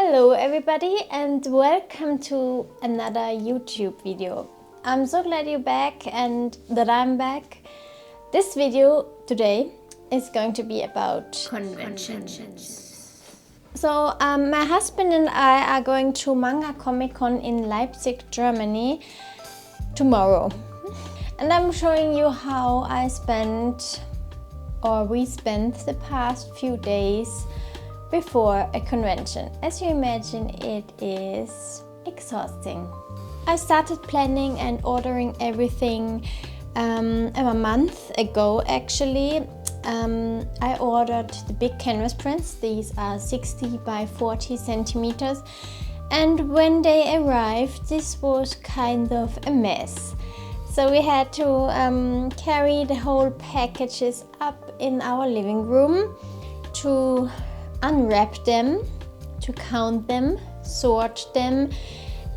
Hello everybody and welcome to another YouTube video. I'm so glad you're back and that I'm back. This video today is going to be about conventions. So my husband and I are going to Manga ComicCon in Leipzig, Germany tomorrow. And I'm showing you how I spent or we spent the past few days before a convention. As you imagine, it is exhausting. I started planning and ordering everything a month ago actually. I ordered the big canvas prints. These are 60 by 40 centimeters. And when they arrived, this was kind of a mess. So we had to carry the whole packages up in our living room to unwrap them, to count them, sort them.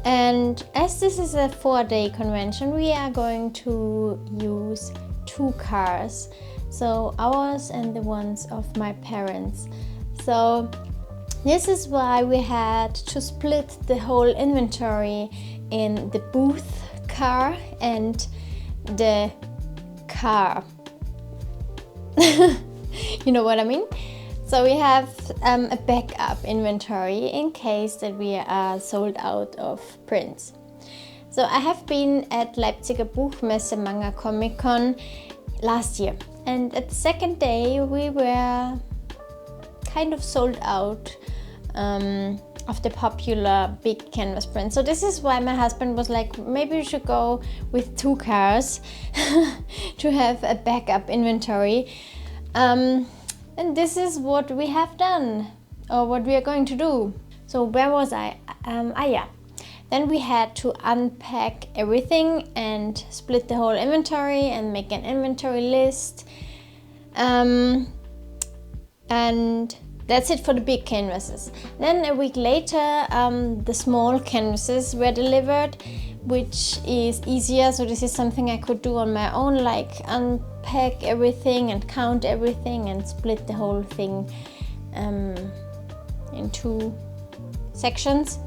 And as this is a 4-day convention, we are going to use 2 cars. So ours and the ones of my parents. So this is why we had to split the whole inventory in the booth car and the car. You know what I mean? So we have a backup inventory in case that we are sold out of prints. So I have been at Leipziger Buchmesse Manga ComicCon last year, and at the second day we were kind of sold out of the popular big canvas print. So this is why my husband was like, maybe we should go with 2 cars to have a backup inventory. And this is what we have done, or what we are going to do. So where was I? Yeah. Then we had to unpack everything and split the whole inventory and make an inventory list. And that's it for the big canvases. Then a week later, the small canvases were delivered, which is easier. So this is something I could do on my own, like unpack everything and count everything and split the whole thing in 2 sections.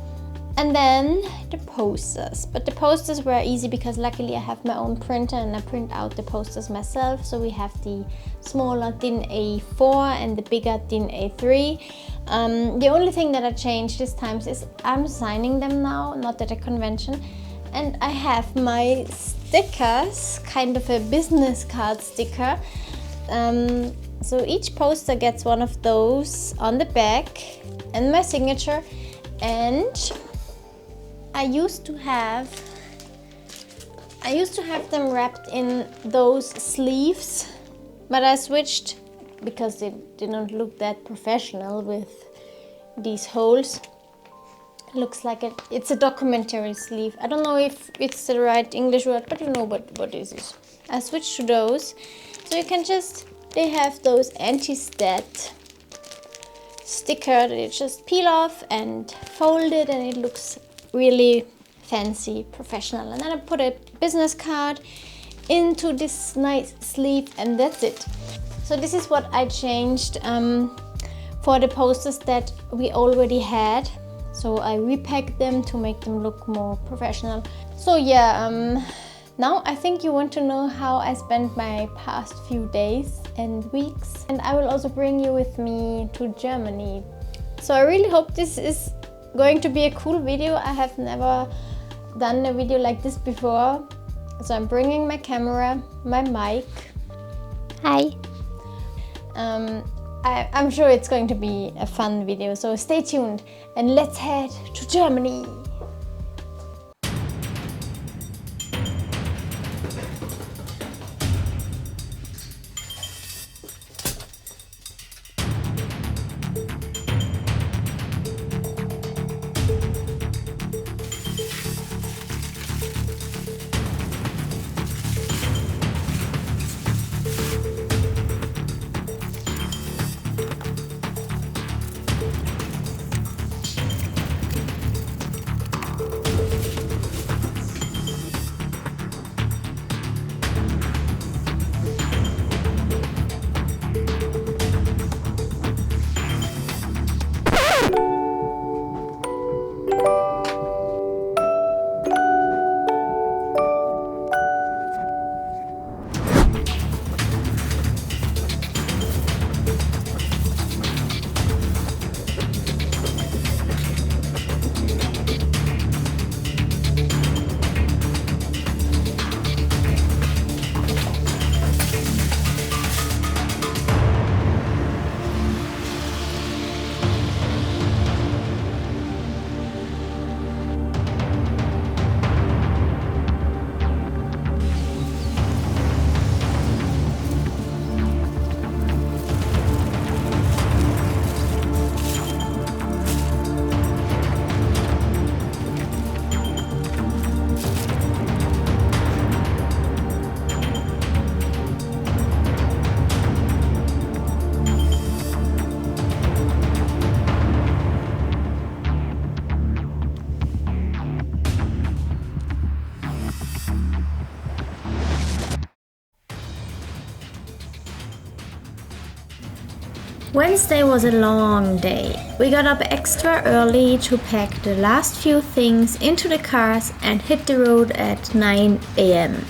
And then the posters. But the posters were easy because luckily I have my own printer and I print out the posters myself. So we have the smaller DIN A4 and the bigger DIN A3. The only thing that I changed this time is I'm signing them now, not at a convention. And I have my stickers, kind of a business card sticker. So each poster gets one of those on the back and my signature. And I used to have them wrapped in those sleeves, but I switched because they didn't look that professional with these holes. Looks like it's a documentary sleeve. I don't know if it's the right English word, but you know what this is. I switched to those. So you can they have those anti-stat sticker that you just peel off and fold it, and it looks really fancy, professional. And then I put a business card into this nice sleeve, and that's it. So this is what I changed for the posters that we already had. So I repacked them to make them look more professional. So yeah, now I think you want to know how I spent my past few days and weeks. And I will also bring you with me to Germany. So I really hope this is going to be a cool video. I have never done a video like this before. So I'm bringing my camera, my mic. Hi. I'm sure it's going to be a fun video, so stay tuned and let's head to Germany. Wednesday was a long day. We got up extra early to pack the last few things into the cars and hit the road at 9 a.m.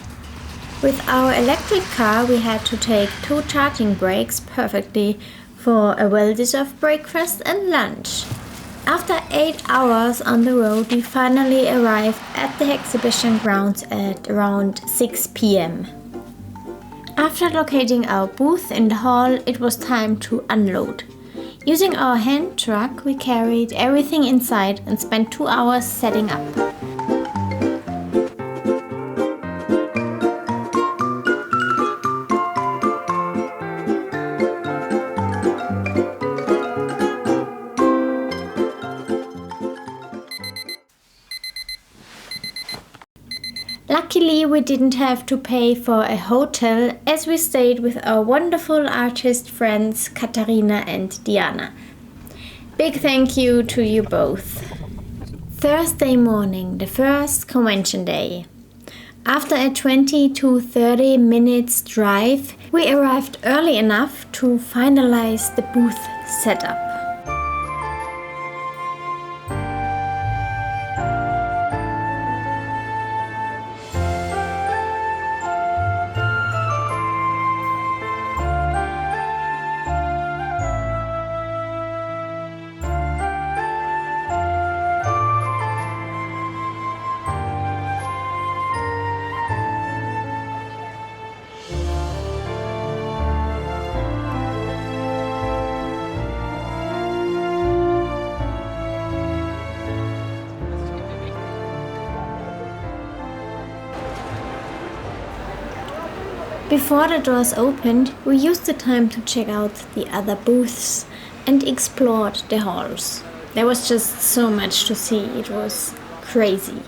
With our electric car, we had to take 2 charging breaks perfectly for a well-deserved breakfast and lunch. After 8 hours on the road, we finally arrived at the exhibition grounds at around 6 p.m. After locating our booth in the hall, it was time to unload. Using our hand truck, we carried everything inside and spent 2 hours setting up. Luckily, we didn't have to pay for a hotel as we stayed with our wonderful artist friends Katharina and Diana. Big thank you to you both. Thursday morning, the first convention day. After a 20 to 30 minutes drive, we arrived early enough to finalize the booth setup. Before the doors opened, we used the time to check out the other booths and explored the halls. There was just so much to see, it was crazy.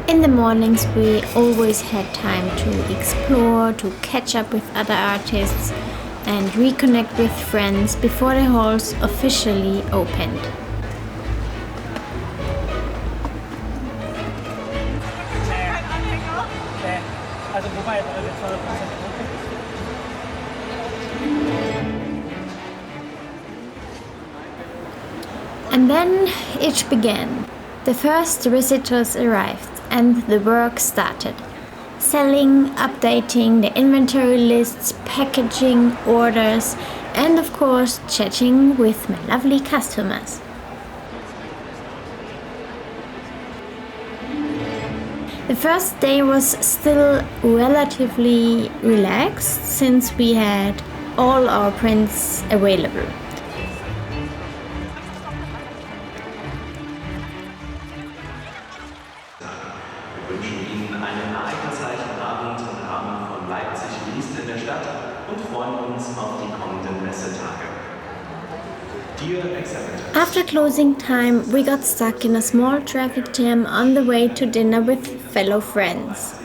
In the mornings we always had time to explore, to catch up with other artists and reconnect with friends before the halls officially opened. And then it began. The first visitors arrived and the work started. Selling, updating the inventory lists, packaging, orders, and of course chatting with my lovely customers. The first day was still relatively relaxed since we had all our prints available. Wir wünschen Ihnen einen ereignisreichen Abend im Rahmen von Leipzig busiest in der Stadt und freuen uns auf die kommenden Messetage. Dear exhibitors. After closing time, we got stuck in a small traffic jam on the way to dinner with fellow friends.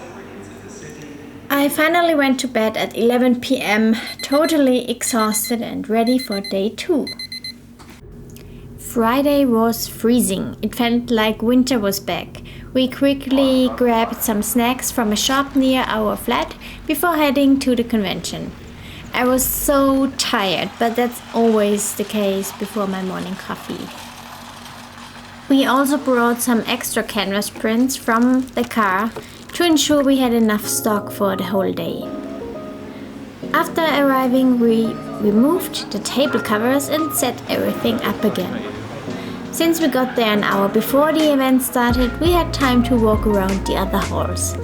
I finally went to bed at 11 p.m., totally exhausted and ready for day 2. Friday was freezing. It felt like winter was back. We quickly grabbed some snacks from a shop near our flat before heading to the convention. I was so tired, but that's always the case before my morning coffee. We also brought some extra canvas prints from the car to ensure we had enough stock for the whole day. After arriving, we removed the table covers and set everything up again. Since we got there an hour before the event started, we had time to walk around the other halls.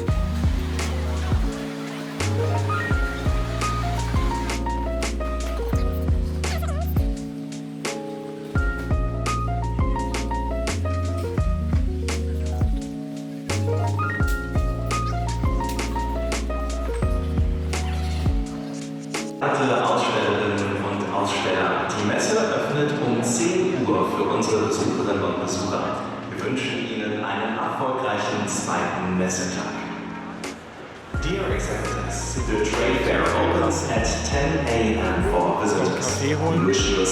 Verehrte Ausstellerinnen und Aussteller, die Messe öffnet um 10 Uhr für unsere Besucherinnen und Besucher. Wir wünschen Ihnen einen erfolgreichen zweiten Messetag. Dear executives, the trade fair opens at 10 a.m. for visitors. We wish you a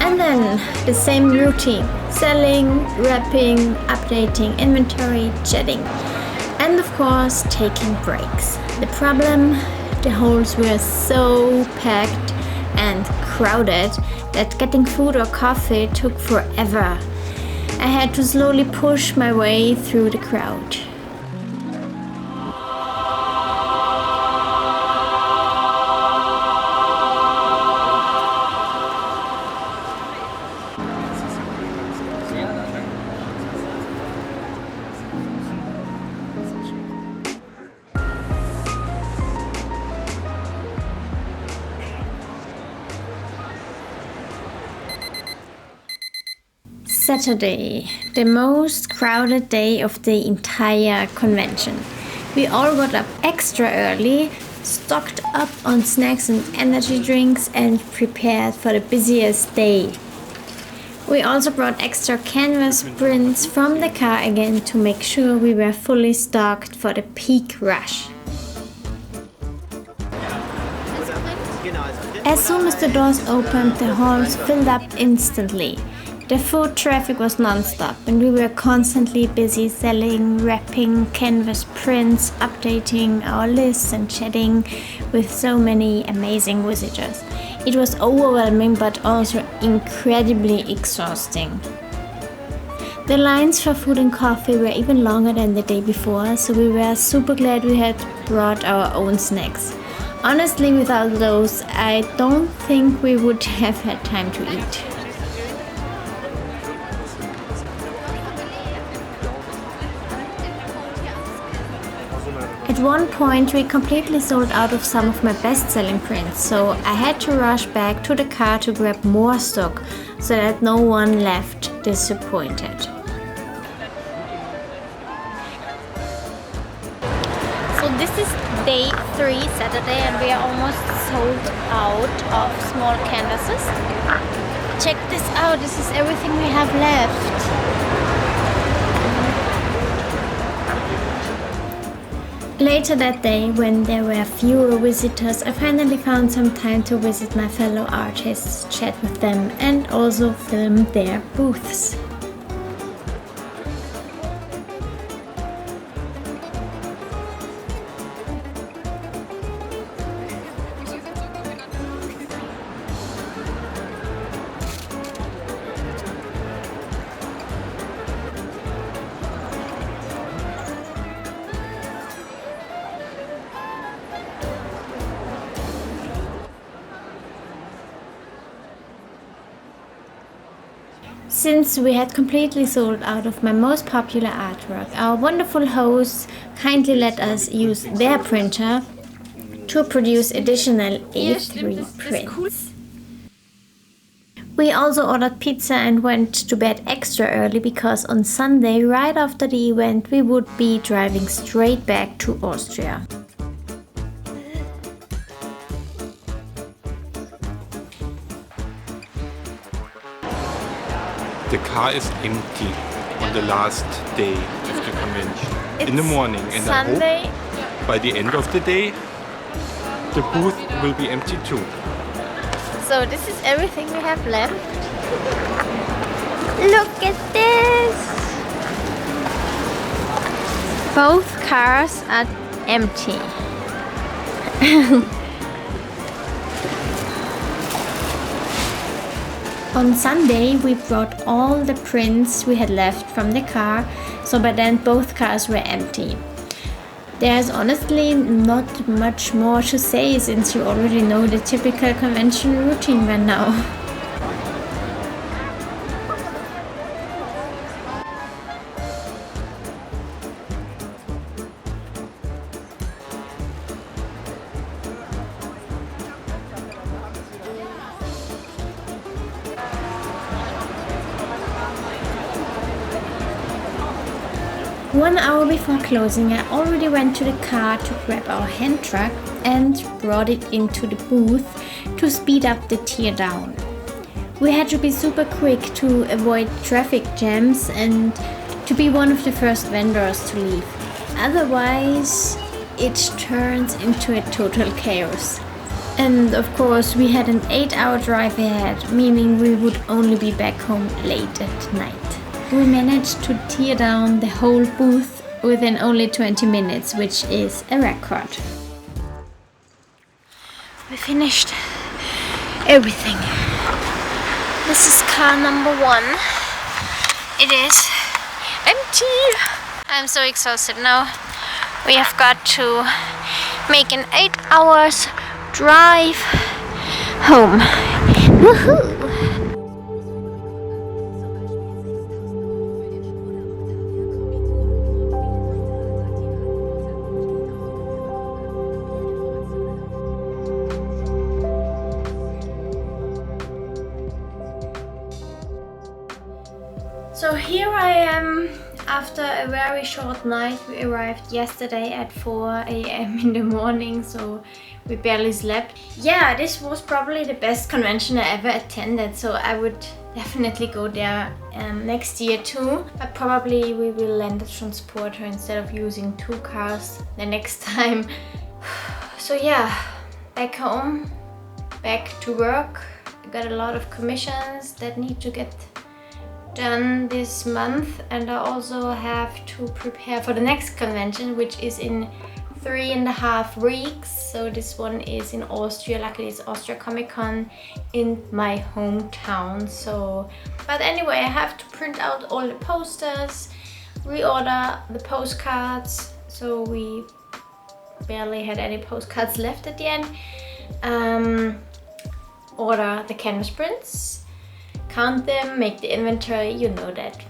And then the same routine: selling, wrapping, updating inventory, chatting, and of course taking breaks. The problem: the halls were so packed and crowded that getting food or coffee took forever. I had to slowly push my way through the crowd. Saturday, the most crowded day of the entire convention. We all got up extra early, stocked up on snacks and energy drinks, and prepared for the busiest day. We also brought extra canvas prints from the car again to make sure we were fully stocked for the peak rush. As soon as the doors opened, the halls filled up instantly. The foot traffic was non-stop and we were constantly busy selling, wrapping, canvas prints, updating our lists and chatting with so many amazing visitors. It was overwhelming but also incredibly exhausting. The lines for food and coffee were even longer than the day before, so we were super glad we had brought our own snacks. Honestly, without those, I don't think we would have had time to eat. At one point we completely sold out of some of my best-selling prints, so I had to rush back to the car to grab more stock so that no one left disappointed. So this is day 3, Saturday, and we are almost sold out of small canvases. Check this out, this is everything we have left. Later that day, when there were fewer visitors, I finally found some time to visit my fellow artists, chat with them, and also film their booths. Since we had completely sold out of my most popular artwork, our wonderful hosts kindly let us use their printer to produce additional A3 prints. We also ordered pizza and went to bed extra early because on Sunday, right after the event, we would be driving straight back to Austria. The car is empty on the last day of the convention. In the morning, and Sunday. I hope by the end of the day the booth will be empty too. So this is everything we have left. Look at this! Both cars are empty. On Sunday, we brought all the prints we had left from the car, so by then both cars were empty. There's honestly not much more to say since you already know the typical convention routine by now. One hour before closing, I already went to the car to grab our hand truck and brought it into the booth to speed up the teardown. We had to be super quick to avoid traffic jams and to be one of the first vendors to leave. Otherwise, it turns into a total chaos. And of course, we had an 8-hour drive ahead, meaning we would only be back home late at night. We managed to tear down the whole booth within only 20 minutes, which is a record. We finished everything. This is car number 1. It is empty. I'm so exhausted now. We have got to make an 8 hours drive home. Woohoo! So here I am after a very short night. We arrived yesterday at 4 a.m. in the morning, so we barely slept. Yeah, this was probably the best convention I ever attended, so I would definitely go there next year too. But probably we will lend a transporter instead of using 2 cars the next time. So yeah, back home, back to work. I got a lot of commissions that need to get done this month, and I also have to prepare for the next convention, which is in 3.5 weeks. So this one is in Austria. Luckily it's Austria ComicCon in my hometown. So, but anyway, I have to print out all the posters, reorder the postcards, so we barely had any postcards left at the end. Order the canvas prints, count them, make the inventory, you know that.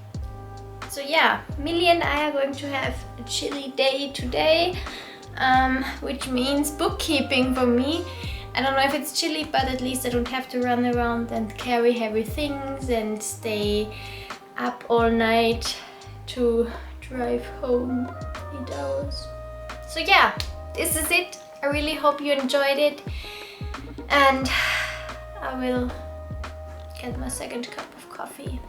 So yeah, Millie and I are going to have a chilly day today, which means bookkeeping for me. I don't know if it's chilly, but at least I don't have to run around and carry heavy things and stay up all night to drive home 8 hours. So yeah, this is it. I really hope you enjoyed it, and I will get my second cup of coffee.